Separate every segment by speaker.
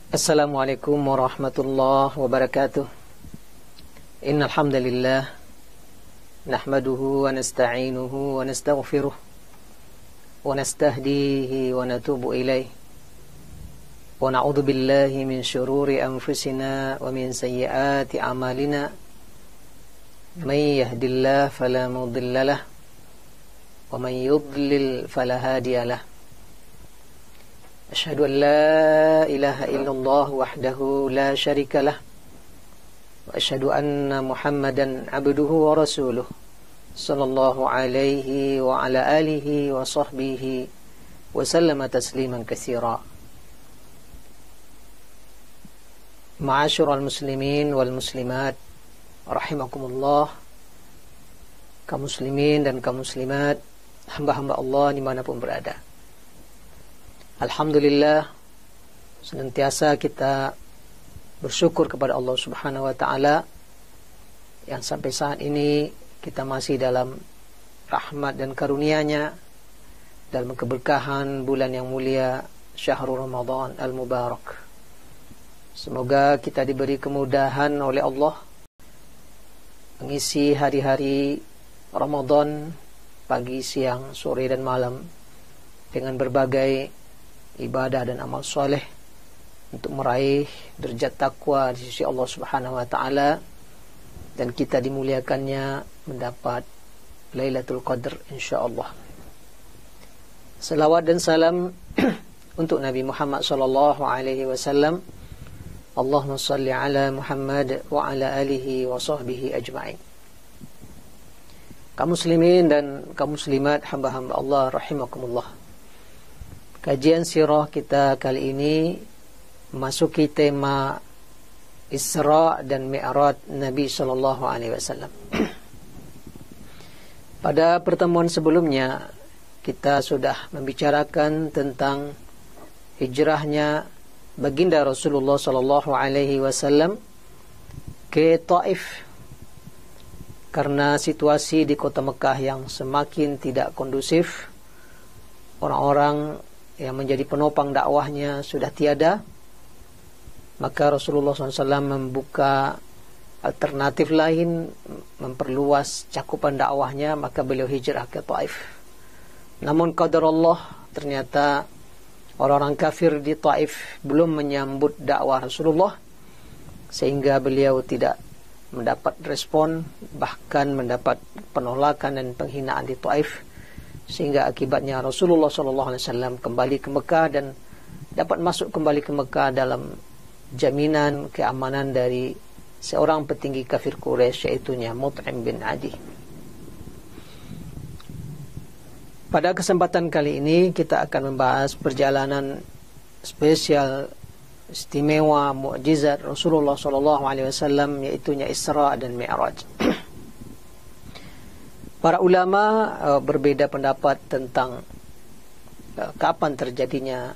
Speaker 1: Assalamualaikum warahmatullahi wabarakatuh. Innal hamdalillah nahmaduhu wa nasta'inuhu wa nastaghfiruh wa nastahdihi wa natubu ilaih wa na'udzu billahi min syururi anfusina wa min sayyiati a'malina. May yahdihillahu fala mudhillalah wa may yudlil fala hadiyalah. Asyhadu an la ilaha illallah wahdahu la syarika lah wa asyhadu anna Muhammadan abduhu wa rasuluh sallallahu alaihi wa ala alihi wa sahbihi wa sallama tasliman katsira. Ma'asyiral muslimin wal muslimat rahimakumullah, kaum muslimin dan kaum muslimat, hamba-hamba Allah dimanapun berada. Alhamdulillah, senantiasa kita bersyukur kepada Allah Subhanahu wa Ta'ala yang sampai saat ini kita masih dalam rahmat dan karunia-Nya, dalam keberkahan bulan yang mulia Syahrul Ramadan Al-Mubarak. Semoga kita diberi kemudahan oleh Allah mengisi hari-hari Ramadan, pagi, siang, sore dan malam dengan berbagai ibadah dan amal soleh untuk meraih derajat takwa di sisi Allah Subhanahu wa Ta'ala, dan kita dimuliakannya mendapat Lailatul Qadar insyaallah. Salawat dan salam untuk Nabi Muhammad sallallahu alaihi wasallam. Allahumma shalli ala Muhammad wa ala alihi wa sahbihi ajma'in. Kaum muslimin dan kaum muslimat, hamba-hamba Allah rahimakumullah. Kajian sirah kita kali ini memasuki tema Isra dan Mi'raj Nabi sallallahu alaihi wasallam. Pada pertemuan sebelumnya kita sudah membicarakan tentang hijrahnya baginda Rasulullah sallallahu alaihi wasallam ke Taif karena situasi di kota Mekah yang semakin tidak kondusif. Orang-orang yang menjadi penopang dakwahnya sudah tiada, maka Rasulullah SAW membuka alternatif lain, memperluas cakupan dakwahnya, maka beliau hijrah ke Taif. Namun qadarullah, ternyata orang-orang kafir di Taif belum menyambut dakwah Rasulullah, sehingga beliau tidak mendapat respon, bahkan mendapat penolakan dan penghinaan di Taif, sehingga akibatnya Rasulullah SAW kembali ke Mekah dan dapat masuk kembali ke Mekah dalam jaminan keamanan dari seorang petinggi kafir Quraisy, yaitunya Mut'im bin Adi. Pada kesempatan kali ini kita akan membahas perjalanan spesial, istimewa, mukjizat Rasulullah SAW, yaitunya Isra dan Mi'raj. Para ulama berbeda pendapat tentang kapan terjadinya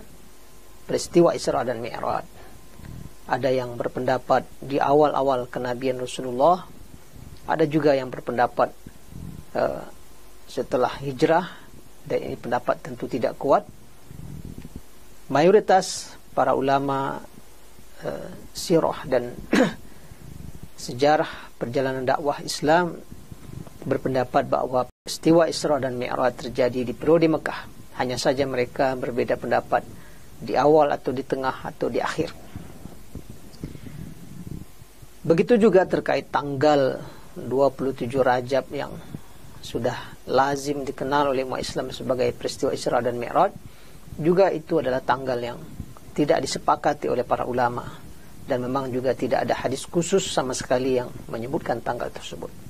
Speaker 1: peristiwa Isra dan Mi'raj. Ada yang berpendapat di awal-awal kenabian Rasulullah, ada juga yang berpendapat setelah hijrah, dan ini pendapat tentu tidak kuat. Mayoritas para ulama sirah dan sejarah perjalanan dakwah Islam berpendapat bahwa peristiwa Isra dan Mi'raj terjadi di periode Mekah. Hanya saja mereka berbeda pendapat di awal atau di tengah atau di akhir. Begitu juga terkait tanggal 27 Rajab yang sudah lazim dikenal oleh umat Islam sebagai peristiwa Isra dan Mi'raj. Juga itu adalah tanggal yang tidak disepakati oleh para ulama, dan memang juga tidak ada hadis khusus sama sekali yang menyebutkan tanggal tersebut.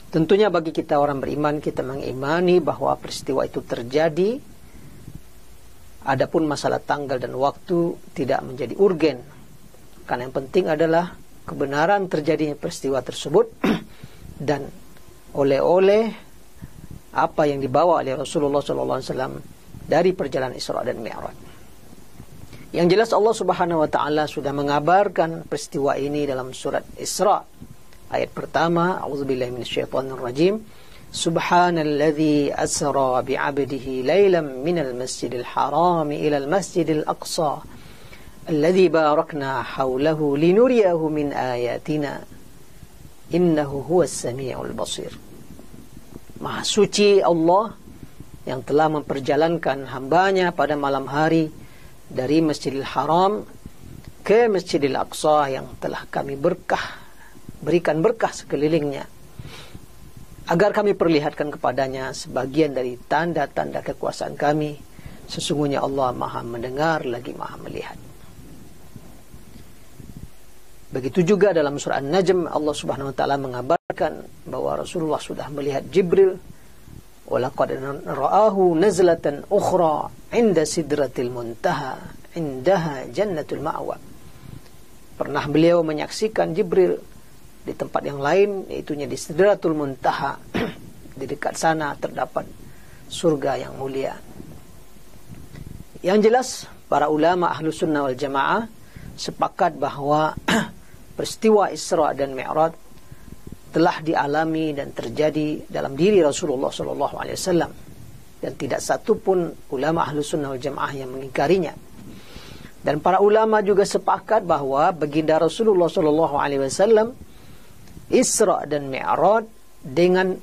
Speaker 1: Tentunya bagi kita orang beriman, kita mengimani bahwa peristiwa itu terjadi. Adapun masalah tanggal dan waktu tidak menjadi urgen, karena yang penting adalah kebenaran terjadinya peristiwa tersebut dan oleh-oleh apa yang dibawa oleh Rasulullah SAW dari perjalanan Isra dan Mi'raj. Yang jelas Allah Subhanahu wa Ta'ala sudah mengabarkan peristiwa ini dalam surat Isra. Ayat pertama, a'udzubillahi minasyaitonir rajim. Subhanalladzi asra bi'abdihi lailan minal masjidil haram ilal masjidil aqsa alladzi barakna haulahu linuriyahu min ayatina innahu huwas samiul basir. Maha suci Allah yang telah memperjalankan hambanya pada malam hari dari Masjidil Haram ke Masjidil Aqsa yang telah kami berikan berkah sekelilingnya, agar kami perlihatkan kepadanya sebagian dari tanda-tanda kekuasaan kami. Sesungguhnya Allah Maha mendengar lagi Maha melihat. Begitu juga dalam surah An-Najm, Allah Subhanahu wa taala mengabarkan bahwa Rasulullah sudah melihat Jibril. Walaqad ra'ahu nazlatan ukhra 'inda sidratil muntaha 'indaha jannatul ma'wa. Pernah beliau menyaksikan Jibril di tempat yang lain, yaitunya di Sidratul Muntaha. Di dekat sana terdapat surga yang mulia. Yang jelas, para ulama Ahlus Sunnah wal Jamaah sepakat bahwa peristiwa Isra dan Mi'raj telah dialami dan terjadi dalam diri Rasulullah SAW, dan tidak satu pun ulama Ahlus Sunnah wal Jamaah yang mengingkarinya. Dan para ulama juga sepakat bahwa baginda Rasulullah SAW Isra dan Mi'raj dengan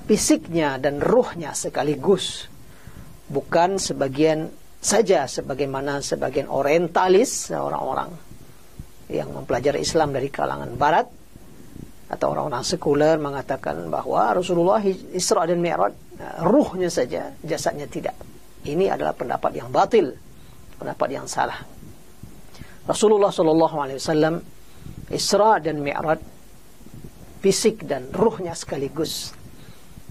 Speaker 1: fisiknya dan ruhnya sekaligus, bukan sebagian saja sebagaimana sebagian orientalis, orang-orang yang mempelajari Islam dari kalangan barat atau orang-orang sekuler mengatakan bahwa Rasulullah Isra dan Mi'raj ruhnya saja, jasadnya tidak. Ini adalah pendapat yang batil, pendapat yang salah. Rasulullah SAW Isra dan Mi'raj fisik dan ruhnya sekaligus.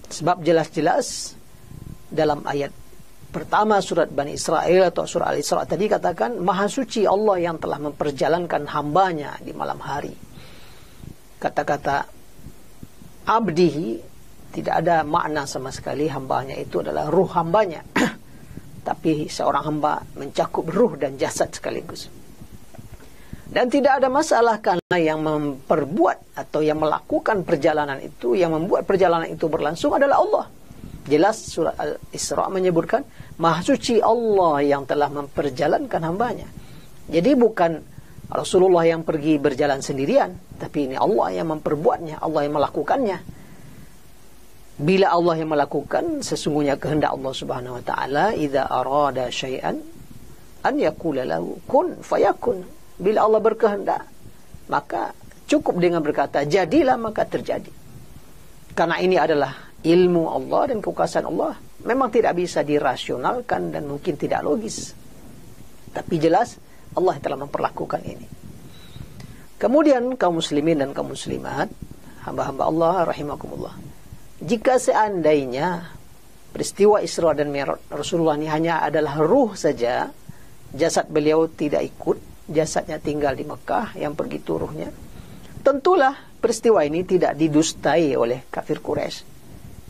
Speaker 1: Sebab jelas-jelas dalam ayat pertama surat Bani Israel atau surah Al-Isra tadi katakan, Maha suci Allah yang telah memperjalankan hambanya di malam hari. Kata-kata abdihi tidak ada makna sama sekali, hambanya itu adalah ruh hambanya. Tapi seorang hamba mencakup ruh dan jasad sekaligus. Dan tidak ada masalah karena yang memperbuat atau yang melakukan perjalanan itu, yang membuat perjalanan itu berlangsung adalah Allah. Jelas surah Al-Isra menyebutkan Maha suci Allah yang telah memperjalankan hambanya. Jadi bukan Rasulullah yang pergi berjalan sendirian, tapi ini Allah yang memperbuatnya, Allah yang melakukannya. Bila Allah yang melakukan, sesungguhnya kehendak Allah Subhanahu wa taala, idza arada syai'an an yaqula lahu kun fayakun. Bila Allah berkehendak, maka cukup dengan berkata jadilah, maka terjadi. Karena ini adalah ilmu Allah dan kekuasaan Allah, memang tidak bisa dirasionalkan dan mungkin tidak logis. Tapi jelas Allah telah memperlakukan ini. Kemudian kaum muslimin dan kaum muslimat, hamba-hamba Allah rahimakumullah, jika seandainya peristiwa Isra dan Mi'raj Rasulullah ini hanya adalah ruh saja, jasad beliau tidak ikut, jasadnya tinggal di Mekah, yang pergi ruhnya, tentulah peristiwa ini tidak didustai oleh kafir Quraisy.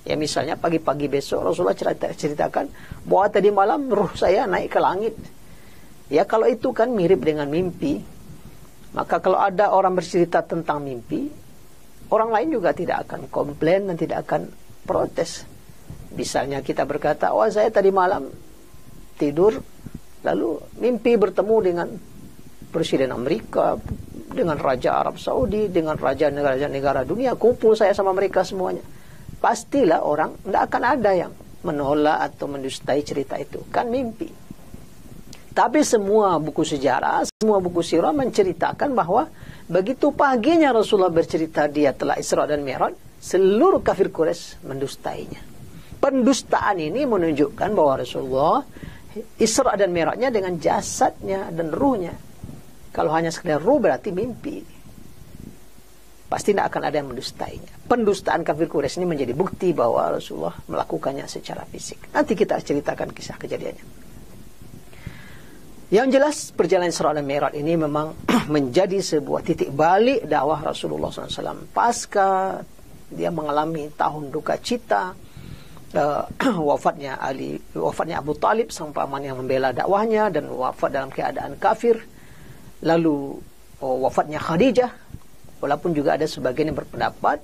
Speaker 1: Ya misalnya pagi-pagi besok Rasulullah ceritakan bahwa tadi malam ruh saya naik ke langit. Ya kalau itu kan mirip dengan mimpi. Maka kalau ada orang bercerita tentang mimpi, orang lain juga tidak akan komplain dan tidak akan protes. Misalnya kita berkata, wah saya tadi malam tidur, lalu mimpi bertemu dengan Presiden Amerika, dengan Raja Arab Saudi, dengan Raja negara-negara dunia, kumpul saya sama mereka semuanya. Pastilah orang, tidak akan ada yang menolak atau mendustai cerita itu. Kan mimpi. Tapi semua buku sejarah, semua buku sirah menceritakan bahwa begitu paginya Rasulullah bercerita dia telah Isra dan Mi'raj, seluruh kafir Quraisy mendustainya. Pendustaan ini menunjukkan bahwa Rasulullah Isra dan Mi'rajnya dengan jasadnya dan ruhnya. Kalau hanya sekedar ruh berarti mimpi. Pasti tidak akan ada yang mendustainya. Pendustaan kafir Quraisy ini menjadi bukti bahwa Rasulullah melakukannya secara fisik. Nanti kita ceritakan kisah kejadiannya. Yang jelas perjalanan Isra dan Mi'raj ini memang menjadi sebuah titik balik dakwah Rasulullah SAW. Pasca dia mengalami tahun duka cita, wafatnya Abu Talib, sang paman yang membela dakwahnya, dan wafat dalam keadaan kafir. Lalu wafatnya Khadijah, walaupun juga ada sebagian yang berpendapat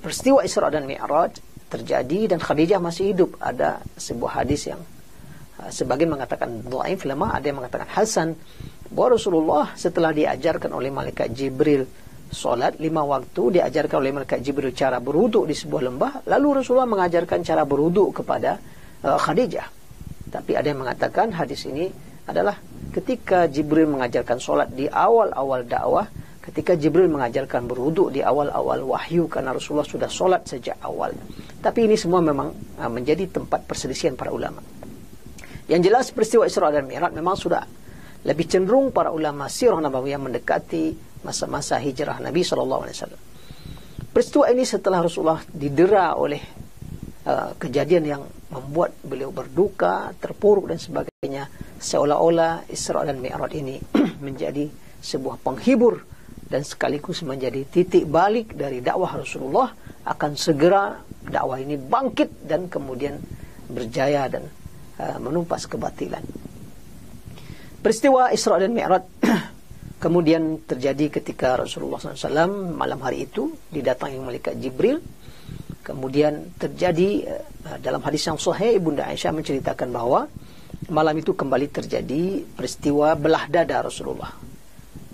Speaker 1: peristiwa Isra dan Mi'raj terjadi dan Khadijah masih hidup. Ada sebuah hadis yang Sebagian mengatakan dhaif, lemah, ada yang mengatakan hasan, bahwa Rasulullah setelah diajarkan oleh malaikat Jibril solat 5 waktu, diajarkan oleh malaikat Jibril cara berwuduk di sebuah lembah, lalu Rasulullah mengajarkan cara berwuduk kepada Khadijah. Tapi ada yang mengatakan hadis ini adalah ketika Jibril mengajarkan solat di awal-awal dakwah, ketika Jibril mengajarkan berwuduk di awal-awal wahyu, karena Rasulullah sudah solat sejak awal. Tapi ini semua memang menjadi tempat perselisihan para ulama. Yang jelas peristiwa Isra dan Mi'raj memang sudah lebih cenderung para ulama sirah nabawiyah mendekati masa-masa hijrah Nabi SAW. Peristiwa ini setelah Rasulullah didera oleh kejadian yang membuat beliau berduka, terpuruk dan sebagainya, seolah-olah Isra dan Mi'raj ini menjadi sebuah penghibur dan sekaligus menjadi titik balik dari dakwah Rasulullah. Akan segera dakwah ini bangkit dan kemudian berjaya dan menumpas kebatilan. Peristiwa Isra dan Mi'raj kemudian terjadi ketika Rasulullah SAW malam hari itu didatangi malaikat Jibril. Kemudian terjadi dalam hadis yang sahih, Ibunda Aisyah menceritakan bahwa malam itu kembali terjadi peristiwa belah dada Rasulullah.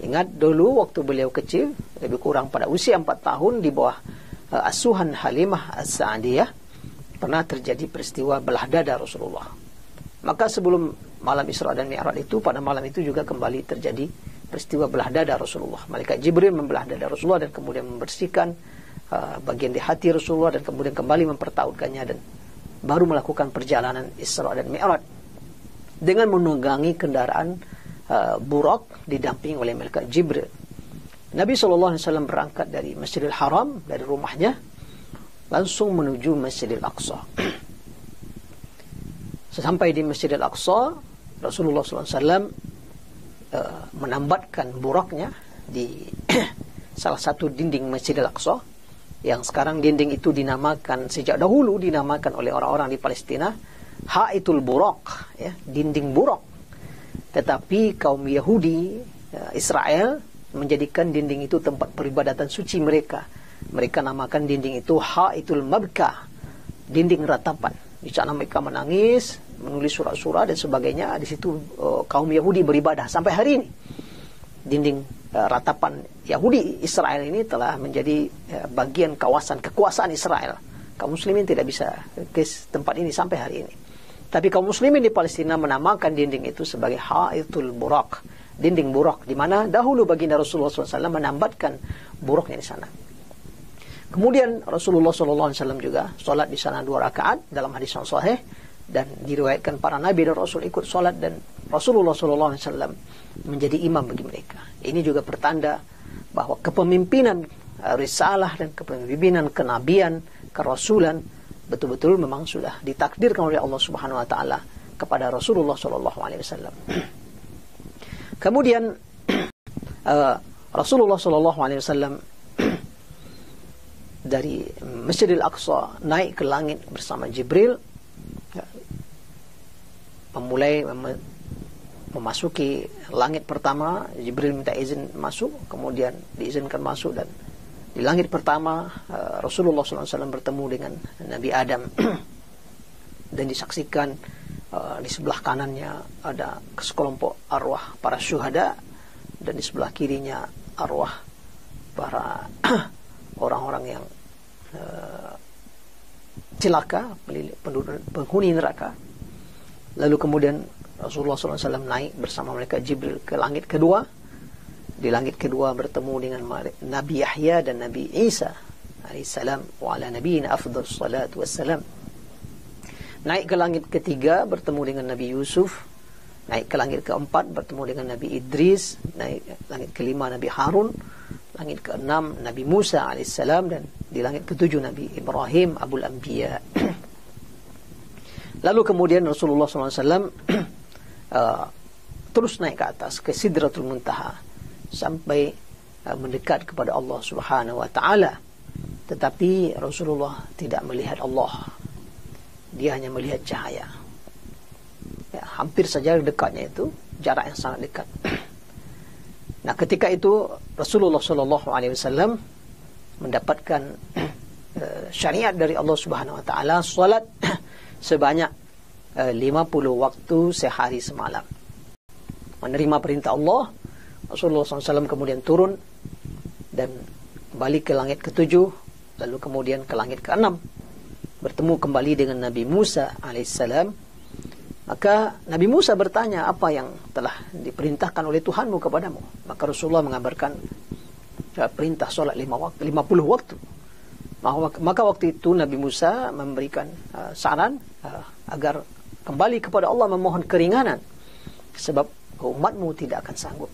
Speaker 1: Ingat dulu waktu beliau kecil, lebih kurang pada usia 4 tahun, di bawah asuhan Halimah As-Sa'diyah, pernah terjadi peristiwa belah dada Rasulullah. Maka sebelum malam Isra dan Mi'raj itu, pada malam itu juga kembali terjadi peristiwa belah dada Rasulullah. Malaikat Jibril membelah dada Rasulullah dan kemudian membersihkan bagian di hati Rasulullah dan kemudian kembali mempertautkannya, dan baru melakukan perjalanan Isra dan Mi'raj dengan menunggangi kendaraan Buraq didampingi oleh malaikat Jibril. Nabi SAW berangkat dari Masjidil Haram, dari rumahnya, langsung menuju Masjidil Aqsa. Sesampai di Masjidil Aqsa, Rasulullah SAW menambatkan buraknya di salah satu dinding Masjidil Aqsa, yang sekarang dinding itu dinamakan, sejak dahulu dinamakan oleh orang-orang di Palestina Haitul Buraq, ya, dinding Buraq. Tetapi kaum Yahudi Israel menjadikan dinding itu tempat peribadatan suci mereka. Mereka namakan dinding itu Haitul Mabka, dinding ratapan. Di sana mereka menangis, menulis surat-surat dan sebagainya. Di situ kaum Yahudi beribadah sampai hari ini. Dinding ratapan Yahudi Israel ini telah menjadi bagian kawasan kekuasaan Israel. Kaum muslimin tidak bisa ke tempat ini sampai hari ini. Tapi kaum muslimin di Palestina menamakan dinding itu sebagai Haitul Buraq, dinding Buraq, di mana dahulu baginda Rasulullah SAW menambatkan buraknya di sana. Kemudian Rasulullah SAW juga sholat di sana 2 rakaat dalam hadis yang sahih, dan diriwayatkan para nabi dan rasul ikut sholat, dan Rasulullah SAW menjadi imam bagi mereka. Ini juga pertanda bahwa kepemimpinan risalah dan kepemimpinan kenabian, kerasulan betul-betul memang sudah ditakdirkan oleh Allah Subhanahu wa taala kepada Rasulullah SAW. Kemudian Rasulullah SAW dari Masjidil Aqsa naik ke langit bersama Jibril, memasuki langit pertama. Jibril minta izin masuk, kemudian diizinkan masuk, dan di langit pertama Rasulullah SAW bertemu dengan Nabi Adam dan disaksikan di sebelah kanannya ada sekelompok arwah para syuhada, dan di sebelah kirinya arwah para orang-orang yang celaka, penghuni neraka. Lalu kemudian Rasulullah SAW naik bersama malaikat Jibril ke langit kedua. Di langit kedua bertemu dengan Nabi Yahya dan Nabi Isa alaihissalam, wa ala nabiyina afdhalus salatu wassalam. Naik ke langit ketiga bertemu dengan Nabi Yusuf. Naik ke langit keempat bertemu dengan Nabi Idris. Naik langit kelima Nabi Harun. Langit keenam Nabi Musa alaihissalam, dan di langit ketujuh Nabi Ibrahim Abul Anbiya. Lalu kemudian Rasulullah SAW terus naik ke atas ke Sidratul Muntaha sampai mendekat kepada Allah Subhanahu wa taala. Tetapi Rasulullah tidak melihat Allah. Dia hanya melihat cahaya. Ya, hampir saja dekatnya itu, jarak yang sangat dekat. Nah, ketika itu Rasulullah SAW mendapatkan syariat dari Allah Subhanahu wa taala, salat sebanyak 50 waktu sehari semalam. Menerima perintah Allah, Rasulullah SAW kemudian turun dan kembali ke langit ke-7, lalu kemudian ke langit ke-6, bertemu kembali dengan Nabi Musa alaihissalam. Maka Nabi Musa bertanya, apa yang telah diperintahkan oleh Tuhanmu kepadamu? Maka Rasulullah mengabarkan perintah solat 50 waktu. Maka waktu itu Nabi Musa memberikan saran agar kembali kepada Allah memohon keringanan, sebab umatmu tidak akan sanggup.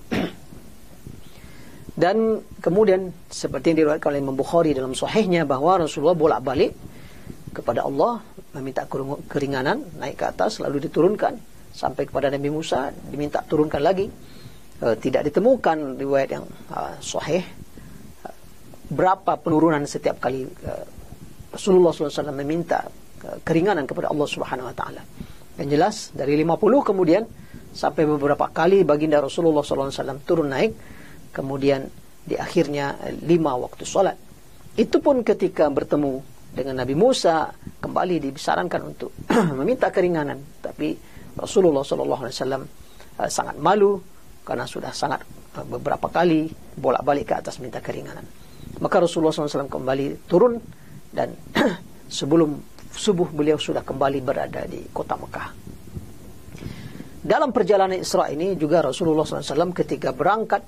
Speaker 1: Dan kemudian seperti yang diriwayatkan oleh Imam Bukhari dalam sahihnya, bahwa Rasulullah bolak-balik kepada Allah meminta keringanan, naik ke atas lalu diturunkan sampai kepada Nabi Musa, diminta turunkan lagi. Tidak ditemukan riwayat yang sahih berapa penurunan setiap kali Rasulullah SAW meminta keringanan kepada Allah Subhanahu Wa Taala. Yang jelas dari 50 kemudian sampai beberapa kali baginda Rasulullah SAW turun naik, kemudian di akhirnya 5 waktu solat. Itu pun ketika bertemu dengan Nabi Musa kembali disarankan untuk meminta keringanan, tapi Rasulullah SAW sangat malu karena sudah sangat beberapa kali bolak-balik ke atas minta keringanan. Maka Rasulullah SAW kembali turun dan sebelum subuh beliau sudah kembali berada di kota Mekah. Dalam perjalanan Isra ini juga Rasulullah SAW ketika berangkat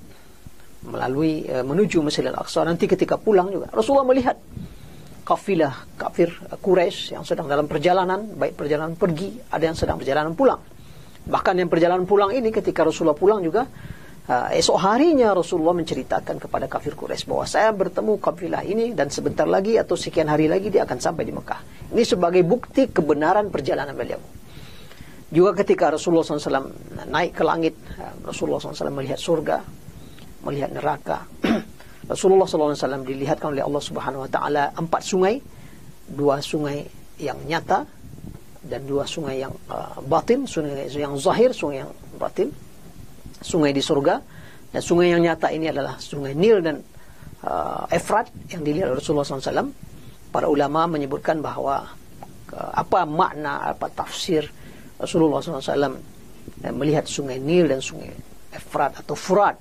Speaker 1: menuju Masjidil Aqsa, nanti ketika pulang juga Rasulullah melihat kafilah kafir Quraisy yang sedang dalam perjalanan, baik perjalanan pergi, ada yang sedang perjalanan pulang. Bahkan yang perjalanan pulang ini ketika Rasulullah pulang juga, esok harinya Rasulullah menceritakan kepada kafir Quraisy bahwa saya bertemu kafilah ini dan sebentar lagi atau sekian hari lagi dia akan sampai di Mekah. Ini sebagai bukti kebenaran perjalanan beliau. Juga ketika Rasulullah SAW naik ke langit, Rasulullah SAW melihat surga, melihat neraka. Rasulullah SAW dilihatkan oleh Allah Subhanahu Wa Taala 4 sungai, 2 sungai yang nyata dan 2 sungai yang batin, sungai yang zahir, sungai yang batin, sungai di surga. Dan sungai yang nyata ini adalah sungai Nil dan Efrat yang dilihat oleh Rasulullah SAW. Para ulama menyebutkan bahwa apa makna, apa tafsir Rasulullah SAW melihat sungai Nil dan sungai Efrat atau Furat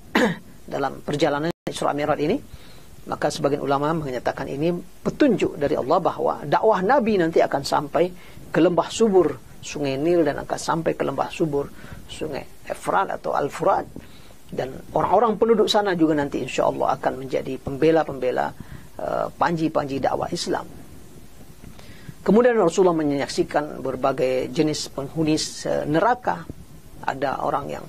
Speaker 1: dalam perjalanan Isra Mi'raj ini. Maka sebagian ulama menyatakan ini petunjuk dari Allah bahwa dakwah Nabi nanti akan sampai ke lembah subur sungai Nil dan akan sampai ke lembah subur sungai Efrat atau Al-Furat, dan orang-orang penduduk sana juga nanti insya Allah akan menjadi pembela-pembela panji-panji dakwah Islam. Kemudian Rasulullah menyaksikan berbagai jenis penghuni neraka. Ada orang yang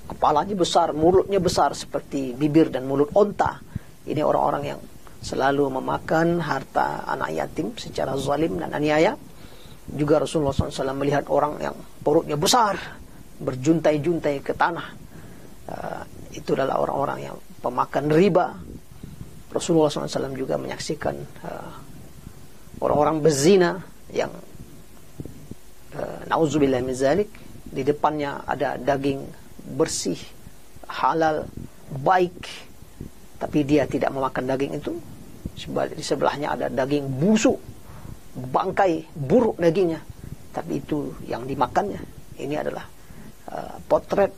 Speaker 1: kepalanya besar, mulutnya besar seperti bibir dan mulut onta. Ini orang-orang yang selalu memakan harta anak yatim secara zalim dan aniaya. Juga Rasulullah SAW melihat orang yang perutnya besar, berjuntai-juntai ke tanah. Itu adalah orang-orang yang pemakan riba. Rasulullah SAW juga menyaksikan orang-orang berzina yang na'udzubillah min zalik, di depannya ada daging bersih, halal, baik, tapi dia tidak memakan daging itu. Di sebelahnya ada daging busuk, bangkai, buruk dagingnya, tapi itu yang dimakannya. Ini adalah potret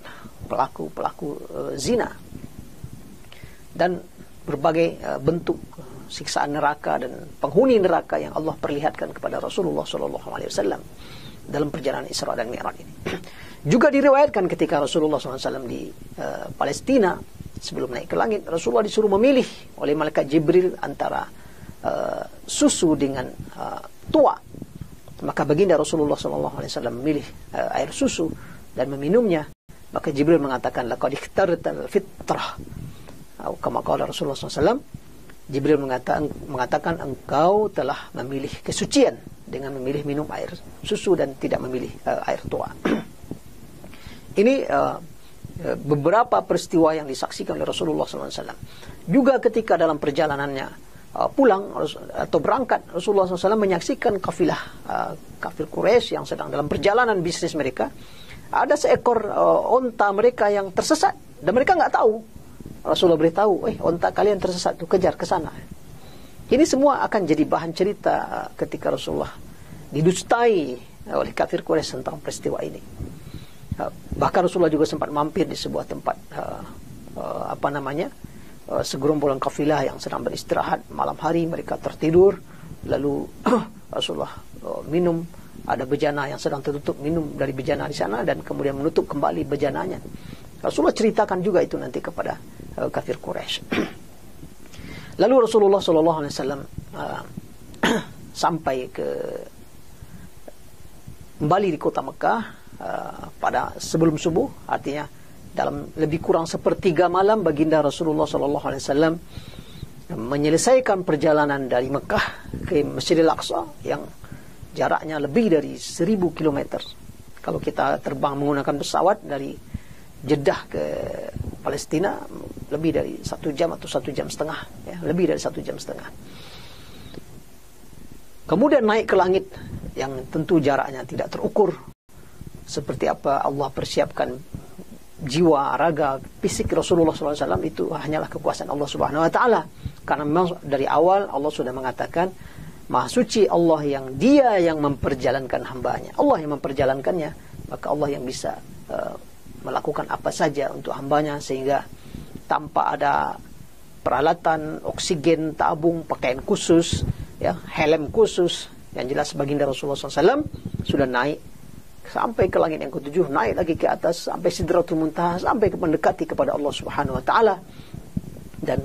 Speaker 1: pelaku-pelaku zina. Dan berbagai bentuk siksaan neraka dan penghuni neraka yang Allah perlihatkan kepada Rasulullah SAW dalam perjalanan Isra dan Mi'raj ini. Juga diriwayatkan ketika Rasulullah SAW di Palestina sebelum naik ke langit, Rasulullah disuruh memilih oleh malaikat Jibril antara susu dengan tua. Maka baginda Rasulullah SAW memilih air susu dan meminumnya. Maka Jibril mengatakan, laqad ikhtartal fitrah, atau kama qala Rasulullah SAW. Jibril mengatakan engkau telah memilih kesucian dengan memilih minum air susu dan tidak memilih air tua. Ini beberapa peristiwa yang disaksikan oleh Rasulullah SAW. Juga ketika dalam perjalanannya pulang atau berangkat, Rasulullah SAW menyaksikan kafilah kafir Quraisy yang sedang dalam perjalanan bisnis mereka. Ada seekor onta mereka yang tersesat dan mereka nggak tahu. Rasulullah beritahu, onta kalian tersesat, tuh kejar ke sana. Ini semua akan jadi bahan cerita ketika Rasulullah didustai oleh kafir Quraisy tentang peristiwa ini. Bahkan Rasulullah juga sempat mampir di sebuah tempat segerombolan kafilah yang sedang beristirahat malam hari, mereka tertidur, lalu Rasulullah minum, ada bejana yang sedang tertutup, minum dari bejana di sana dan kemudian menutup kembali bejananya. Rasulullah ceritakan juga itu nanti kepada kafir Quraisy. Lalu Rasulullah SAW sampai kembali di kota Mekah pada sebelum subuh, artinya dalam lebih kurang sepertiga malam baginda Rasulullah SAW menyelesaikan perjalanan dari Mekah ke Masjidil Aqsa yang jaraknya lebih dari 1000 km. Kalau kita terbang menggunakan pesawat dari Jeddah ke Palestina lebih dari 1 jam atau 1 jam setengah, ya, lebih dari 1 jam setengah. Kemudian naik ke langit yang tentu jaraknya tidak terukur. Seperti apa Allah persiapkan jiwa, raga, fisik Rasulullah SAW, itu hanyalah kekuasaan Allah Subhanahu Wa Taala. Karena memang dari awal Allah sudah mengatakan, Maha Suci Allah yang Dia yang memperjalankan hambanya. Allah yang memperjalankannya, maka Allah yang bisa melakukan apa saja untuk hambanya, sehingga tanpa ada peralatan, oksigen, tabung, pakaian khusus, ya, helm khusus, yang jelas baginda Rasulullah SAW sudah naik sampai ke langit yang ketujuh, naik lagi ke atas sampai Sidratul Muntaha, sampai mendekati kepada Allah Subhanahu Wa Taala, dan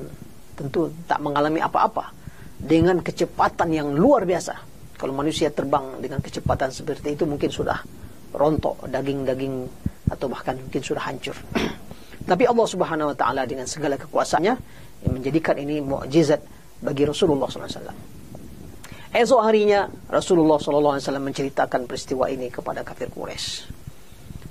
Speaker 1: tentu tak mengalami apa-apa dengan kecepatan yang luar biasa. Kalau manusia terbang dengan kecepatan seperti itu mungkin sudah rontok daging-daging atau bahkan mungkin sudah hancur. Tapi Allah Subhanahu Wa Taala dengan segala kekuasaannya yang menjadikan ini mukjizat bagi Rasulullah SAW. Esok harinya Rasulullah SAW menceritakan peristiwa ini kepada kafir Quraisy.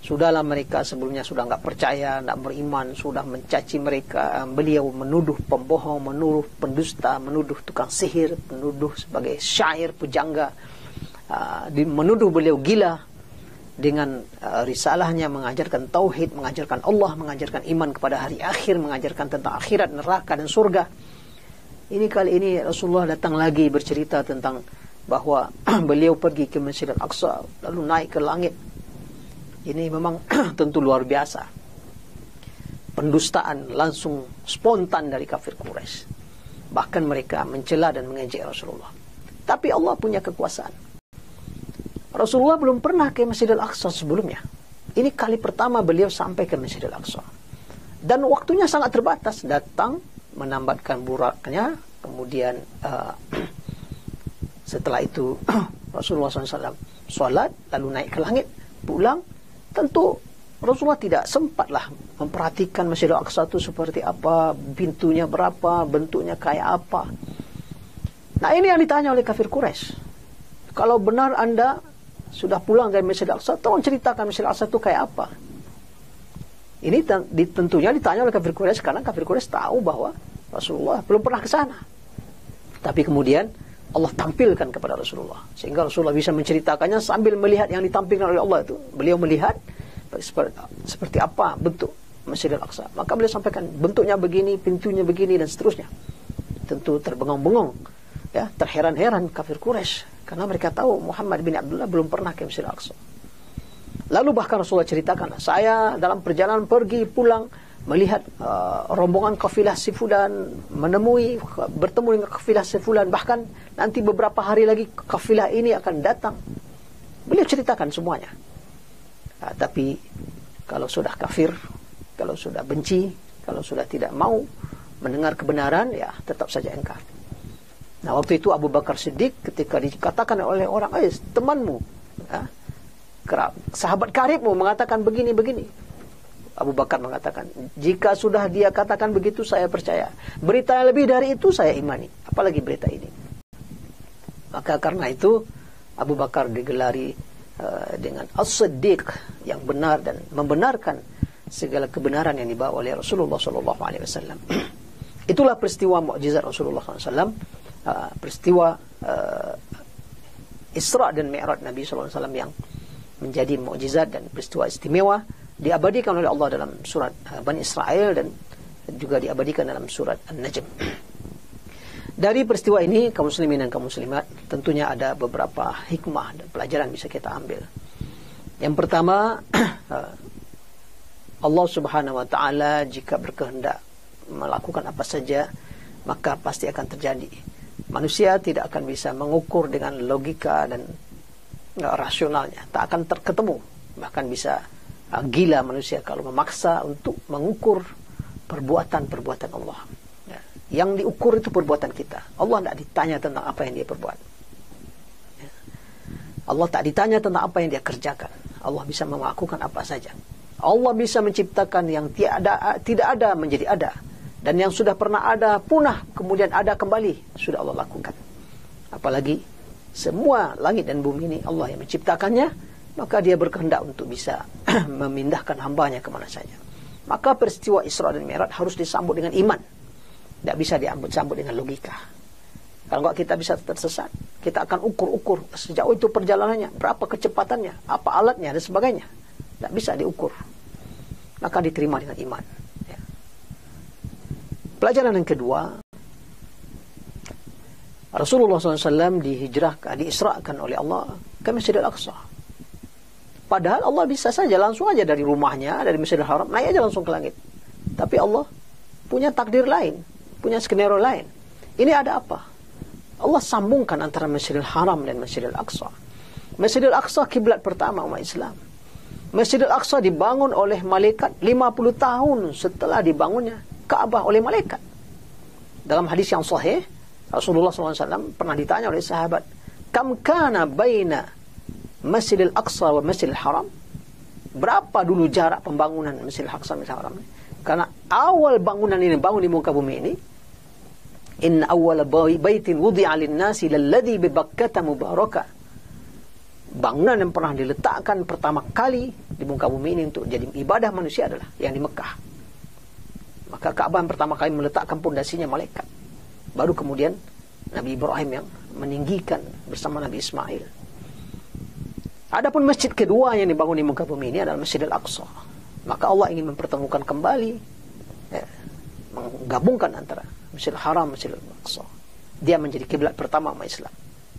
Speaker 1: Sudahlah mereka sebelumnya sudah enggak percaya, enggak beriman, sudah mencaci mereka, beliau menuduh pembohong, menuduh pendusta, menuduh tukang sihir, menuduh sebagai syair pujangga, menuduh beliau gila dengan risalahnya mengajarkan tauhid, mengajarkan Allah, mengajarkan iman kepada hari akhir, mengajarkan tentang akhirat, neraka dan surga. Ini kali ini Rasulullah datang lagi bercerita tentang bahwa beliau pergi ke Masjid Al-Aqsa lalu naik ke langit. Ini memang tentu luar biasa. Pendustaan langsung spontan dari kafir Quraisy. Bahkan mereka mencela dan mengejek Rasulullah. Tapi Allah punya kekuasaan. Rasulullah belum pernah ke Masjid Al-Aqsa sebelumnya. Ini kali pertama beliau sampai ke Masjid Al-Aqsa. Dan waktunya sangat terbatas. Datang, menambatkan buraknya, kemudian setelah itu Rasulullah SAW sholat, lalu naik ke langit, pulang. Tentu Rasulullah tidak sempatlah memperhatikan Masjid Al-Aqsa itu seperti apa, pintunya berapa, bentuknya kayak apa. Nah, ini yang ditanya oleh kafir Quraisy. Kalau benar Anda sudah pulang dari Masjid Al-Aqsa, tolong ceritakan Masjid Al-Aqsa itu kayak apa. Ini tentunya ditanya oleh kafir Quraisy karena kafir Quraisy tahu bahwa Rasulullah belum pernah ke sana. Tapi kemudian Allah tampilkan kepada Rasulullah sehingga Rasulullah bisa menceritakannya sambil melihat yang ditampilkan oleh Allah itu. Beliau melihat seperti apa bentuk Masjid Al-Aqsa. Maka beliau sampaikan bentuknya begini, pintunya begini dan seterusnya. Tentu terbengong-bengong, ya, terheran-heran kafir Quraisy karena mereka tahu Muhammad bin Abdullah belum pernah ke Masjid Al-Aqsa. Lalu bahkan Rasulullah ceritakan, saya dalam perjalanan pergi pulang melihat rombongan kafilah si fulan, bertemu dengan kafilah si fulan, bahkan nanti beberapa hari lagi kafilah ini akan datang. Beliau ceritakan semuanya. Tapi kalau sudah kafir, kalau sudah benci, kalau sudah tidak mau mendengar kebenaran, ya tetap saja engkar. Nah, waktu itu Abu Bakar Siddiq ketika dikatakan oleh orang, temanmu, sahabat karibmu mengatakan begini-begini. Abu Bakar mengatakan, jika sudah dia katakan begitu, saya percaya. Berita yang lebih dari itu saya imani. Apalagi berita ini. Maka karena itu, Abu Bakar digelari dengan As-Siddiq, yang benar dan membenarkan segala kebenaran yang dibawa oleh Rasulullah SAW. Itulah peristiwa mukjizat Rasulullah SAW. Peristiwa Isra dan Mi'raj Nabi SAW yang menjadi mukjizat dan peristiwa istimewa, diabadikan oleh Allah dalam surat Bani Israel dan juga diabadikan dalam surat An-Najm. Dari peristiwa ini, kaum muslimin dan kaum muslimat, tentunya ada beberapa hikmah dan pelajaran bisa kita ambil. Yang pertama, Allah Subhanahu wa taala jika berkehendak melakukan apa saja, maka pasti akan terjadi. Manusia tidak akan bisa mengukur dengan logika dan rasionalnya, tak akan terketemu. Bahkan bisa gila manusia kalau memaksa untuk mengukur perbuatan-perbuatan Allah. Yang diukur itu perbuatan kita. Allah tidak ditanya tentang apa yang dia perbuat. Allah tak ditanya tentang apa yang dia kerjakan. Allah bisa melakukan apa saja. Allah bisa menciptakan yang tidak ada menjadi ada. Dan yang sudah pernah ada punah, kemudian ada kembali. Sudah Allah lakukan. Apalagi semua langit dan bumi ini Allah yang menciptakannya, maka dia berkehendak untuk bisa memindahkan hambanya kemana saja. Maka peristiwa Isra dan Mi'raj harus disambut dengan iman. Tidak bisa disambut dengan logika. Kalau enggak kita bisa tersesat. Kita akan ukur-ukur sejauh itu perjalanannya, berapa kecepatannya, apa alatnya dan sebagainya. Tidak bisa diukur. Maka diterima dengan iman. Ya. Pelajaran yang kedua, Rasulullah SAW diisrakan oleh Allah ke Masjidil Aqsa. Padahal Allah bisa saja langsung aja dari rumahnya, dari Masjidil Haram, naik aja langsung ke langit. Tapi Allah punya takdir lain, punya skenario lain. Ini ada apa? Allah sambungkan antara Masjidil Haram dan Masjidil Aqsa. Masjidil Aqsa kiblat pertama umat Islam. Masjidil Aqsa dibangun oleh malaikat 50 tahun setelah dibangunnya Ka'bah oleh malaikat. Dalam hadis yang sahih, Rasulullah SAW pernah ditanya oleh sahabat, "Kam kana baina Masjidil Aqsa wa Masjidil Haram?" Berapa dulu jarak pembangunan Masjidil Aqsa dan Masjidil Haram? Karena awal bangunan ini, bangun di muka bumi ini, inna awwala baitin wudi'a lin-nasi lalladzi bi Bakkah mubarakah. Bangunan yang pernah diletakkan pertama kali di muka bumi ini untuk jadi ibadah manusia adalah yang di Mekah. Maka Ka'bah yang pertama kali meletakkan pondasinya malaikat. Baru kemudian Nabi Ibrahim yang meninggikan bersama Nabi Ismail. Adapun masjid kedua yang dibangun di muka bumi ini adalah Masjidil Aqsa. Maka Allah ingin mempertemukan kembali, menggabungkan antara Masjidil Haram dan Masjidil Aqsa. Dia menjadi kiblat pertama umat Islam,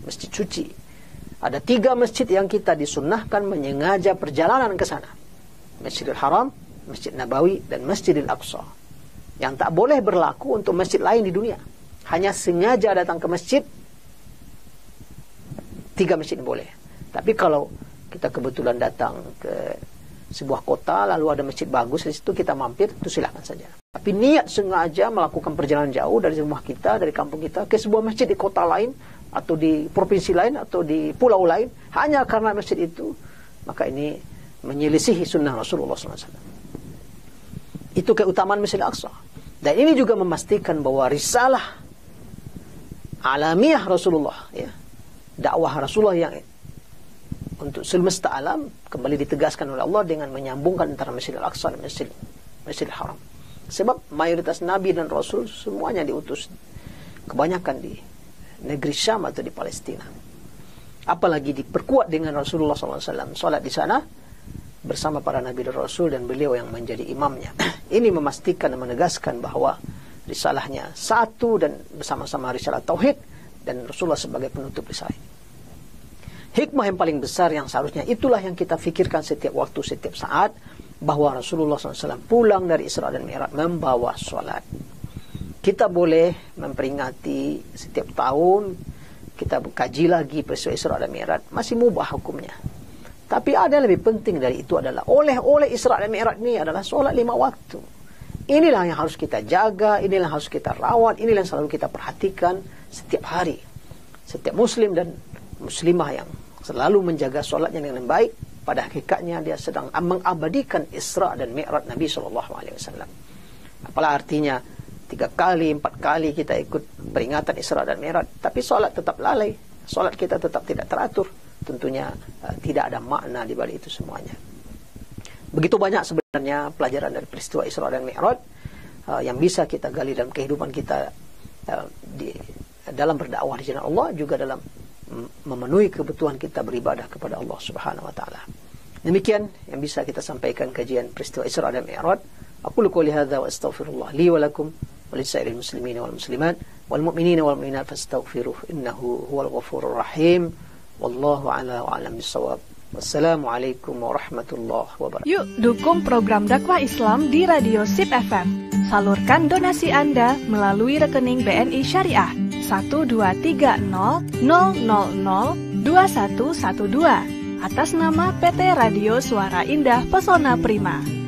Speaker 1: masjid suci. Ada 3 masjid yang kita disunnahkan menyengaja perjalanan ke sana: Masjidil Haram, Masjid Nabawi, dan Masjidil Aqsa. Yang tak boleh berlaku untuk masjid lain di dunia. Hanya sengaja datang ke masjid, 3 masjid boleh. Tapi kalau kita kebetulan datang ke sebuah kota, lalu ada masjid bagus di situ, kita mampir, itu silakan saja. Tapi niat sengaja melakukan perjalanan jauh dari rumah kita, dari kampung kita, ke sebuah masjid di kota lain, atau di provinsi lain, atau di pulau lain, hanya karena masjid itu, maka ini menyelisihi sunnah Rasulullah SAW. Itu keutamaan Masjid Al-Aqsa. Dan ini juga memastikan bahwa risalah alamiah Rasulullah, ya, dakwah Rasulullah yang untuk semesta alam kembali ditegaskan oleh Allah dengan menyambungkan antara Masjid Al-Aqsa dan Masjid Al-Haram. Sebab mayoritas Nabi dan Rasul semuanya diutus kebanyakan di negeri Syam atau di Palestina. Apalagi diperkuat dengan Rasulullah SAW salat di sana bersama para Nabi dan Rasul, dan beliau yang menjadi imamnya. Ini memastikan dan menegaskan bahwa risalahnya satu dan bersama-sama risalah Tauhid, dan Rasulullah sebagai penutup risalah ini. Hikmah yang paling besar yang seharusnya itulah yang kita fikirkan setiap waktu, setiap saat, bahwa Rasulullah SAW pulang dari Isra dan Mi'raj membawa sholat. Kita boleh memperingati setiap tahun, kita kaji lagi peristiwa Isra dan Mi'raj, masih mubah hukumnya. Tapi ada yang lebih penting dari itu adalah oleh Isra dan Mi'raj ini adalah sholat 5 waktu. Inilah yang harus kita jaga, inilah yang harus kita rawat, inilah yang selalu kita perhatikan setiap hari. Setiap muslim dan muslimah yang selalu menjaga sholatnya dengan baik, pada hakikatnya dia sedang mengabadikan Isra dan Mi'raj Nabi SAW. Apalah artinya 3 kali, 4 kali kita ikut peringatan Isra dan Mi'raj, tapi sholat tetap lalai, sholat kita tetap tidak teratur. Tentunya tidak ada makna di balik itu semuanya. Begitu banyak sebenarnya pelajaran dari peristiwa Isra dan Mi'raj yang bisa kita gali dalam kehidupan kita, dalam berdakwah di jalan Allah, juga dalam memenuhi kebutuhan kita beribadah kepada Allah Subhanahu wa taala. Demikian yang bisa kita sampaikan kajian peristiwa Isra dan Mi'raj. Aqulu qouli hadza wa astaghfirullah li wa lakum wa lisairil muslimin wal muslimat. wal mu'minina wal mu'minat fastaghfiruh innahu huwal ghafurur rahim. Wallahu a'la wa a'lam bissawab. Wassalamualaikum warahmatullahi wabarakatuh.
Speaker 2: Yuk dukung program dakwah Islam di Radio SIP FM. Salurkan donasi Anda melalui rekening BNI Syariah 12300002112 atas nama PT Radio Suara Indah Pesona Prima.